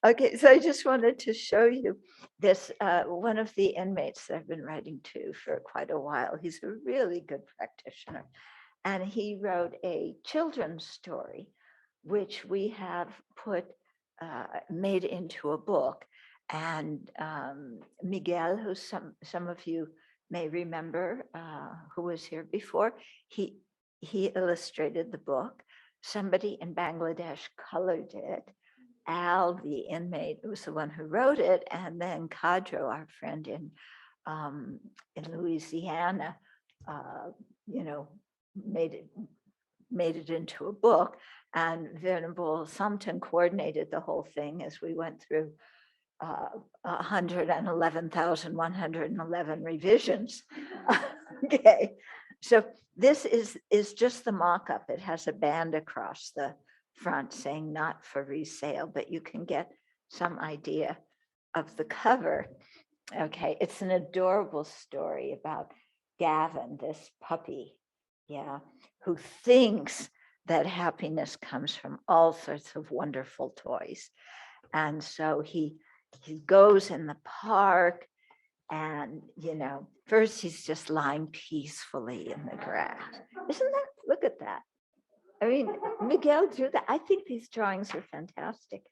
Okay, so I just wanted to show you this, one of the inmates that I've been writing to for quite a while. He's a really good practitioner. And he wrote a children's story, which we have made into a book. And Miguel, who some of you may remember, who was here before, he illustrated the book. Somebody in Bangladesh colored it. Al, the inmate, was the one who wrote it, and then Kadro, our friend in Louisiana, you know, made it into a book. And Venerable Thubten coordinated the whole thing as we went through 111,111 revisions. Okay, so this is just the mock-up. It has a band across the front saying not for resale, but you can get some idea of the cover. Okay, it's an adorable story about Gavin, this puppy, yeah, who thinks that happiness comes from all sorts of wonderful toys. And so he goes in the park, and first he's just lying peacefully in the grass. Isn't that, look at that. I mean, Miguel drew that. I think these drawings are fantastic.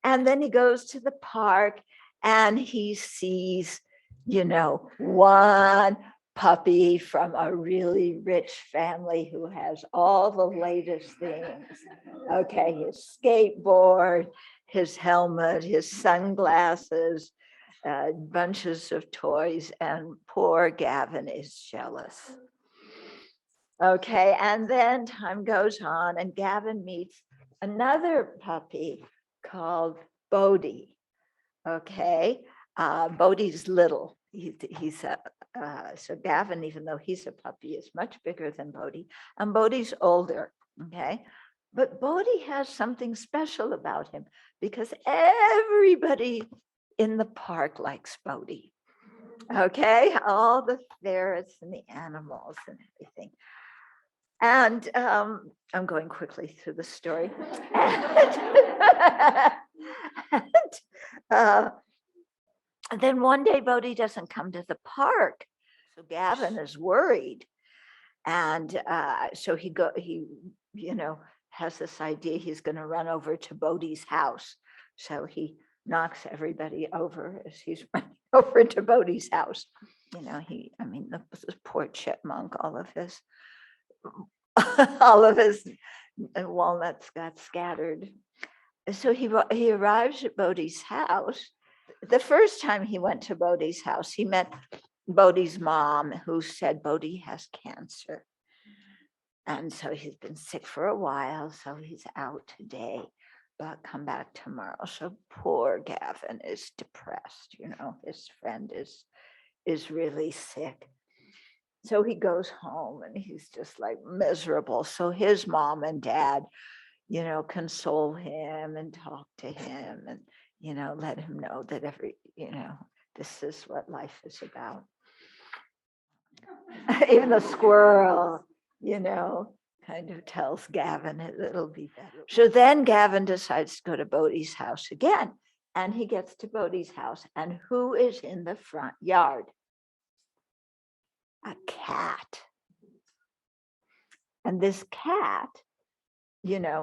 And then he goes to the park and he sees, one puppy from a really rich family who has all the latest things. Okay, his skateboard, his helmet, his sunglasses, bunches of toys, and poor Gavin is jealous. Okay, and then time goes on and Gavin meets another puppy called Bodhi. Okay, Bodhi's little. So Gavin, even though he's a puppy, is much bigger than Bodhi, and Bodhi's older. Okay, but Bodhi has something special about him because everybody in the park likes Bodhi. Okay, all the ferrets and the animals and everything. And I'm going quickly through the story. And then one day Bodhi doesn't come to the park, so Gavin is worried, and so he has this idea he's going to run over to Bodhi's house. So he knocks everybody over as he's running over to Bodhi's house. The poor chipmunk, all of his walnuts got scattered. So he arrives at Bodhi's house. The first time he went to Bodhi's house, he met Bodhi's mom, who said Bodhi has cancer. And so he's been sick for a while, so he's out today, but come back tomorrow. So poor Gavin is depressed, his friend is really sick. So he goes home and he's just like miserable. So his mom and dad, console him and talk to him and, let him know that this is what life is about. Even the squirrel, kind of tells Gavin it'll be better. So then Gavin decides to go to Bodhi's house again. And he gets to Bodhi's house. And who is in the front yard? A cat. And this cat,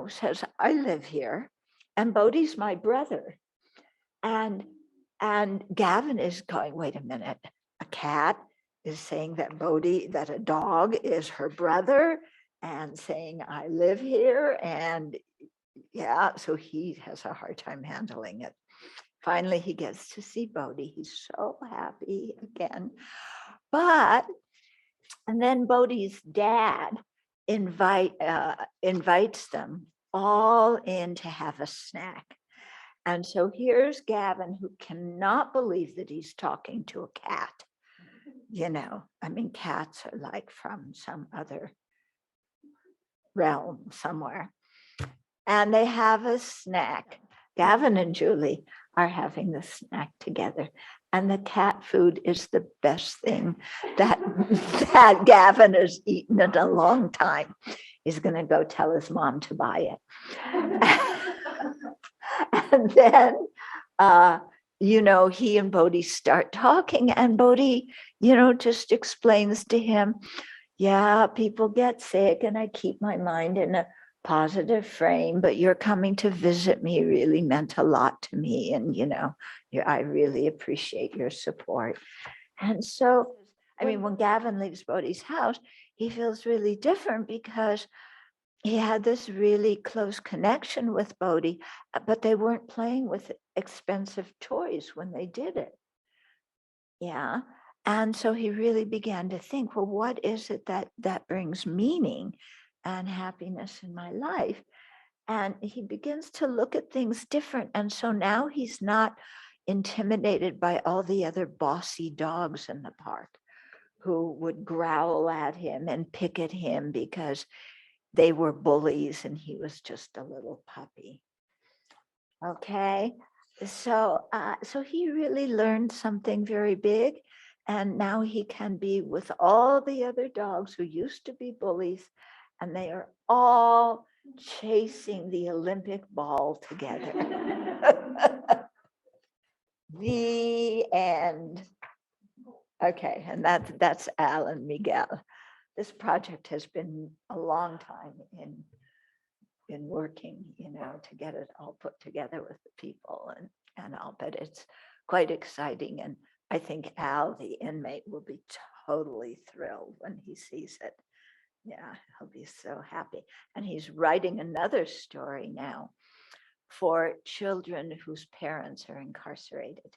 says, I live here, and Bodhi's my brother. And Gavin is going, wait a minute, a cat is saying that a dog is her brother and saying, I live here. And yeah, so he has a hard time handling it. Finally, he gets to see Bodhi. He's so happy again. And then Bodhi's dad invites them all in to have a snack. And so here's Gavin, who cannot believe that he's talking to a cat. Cats are like from some other realm somewhere. And they have a snack. Gavin and Julie are having the snack together. And the cat food is the best thing that Gavin has eaten in a long time. He's going to go tell his mom to buy it. And then he and Bodhi start talking, and Bodhi, just explains to him, yeah, people get sick and I keep my mind in a positive frame, but your coming to visit me really meant a lot to me. And, I really appreciate your support. And so, when Gavin leaves Bodhi's house, he feels really different because he had this really close connection with Bodhi, but they weren't playing with expensive toys when they did it. Yeah. And so he really began to think, well, what is it that brings meaning and happiness in my life? And he begins to look at things different. And so now he's not intimidated by all the other bossy dogs in the park who would growl at him and pick at him because they were bullies and he was just a little puppy. Okay. So he really learned something very big. And now he can be with all the other dogs who used to be bullies, and they are all chasing the Olympic ball together. The end. Okay, and that's Al and Miguel. This project has been a long time in working, to get it all put together with the people and all, but it's quite exciting. And I think Al, the inmate, will be totally thrilled when he sees it. Yeah, he'll be so happy. And he's writing another story now for children whose parents are incarcerated.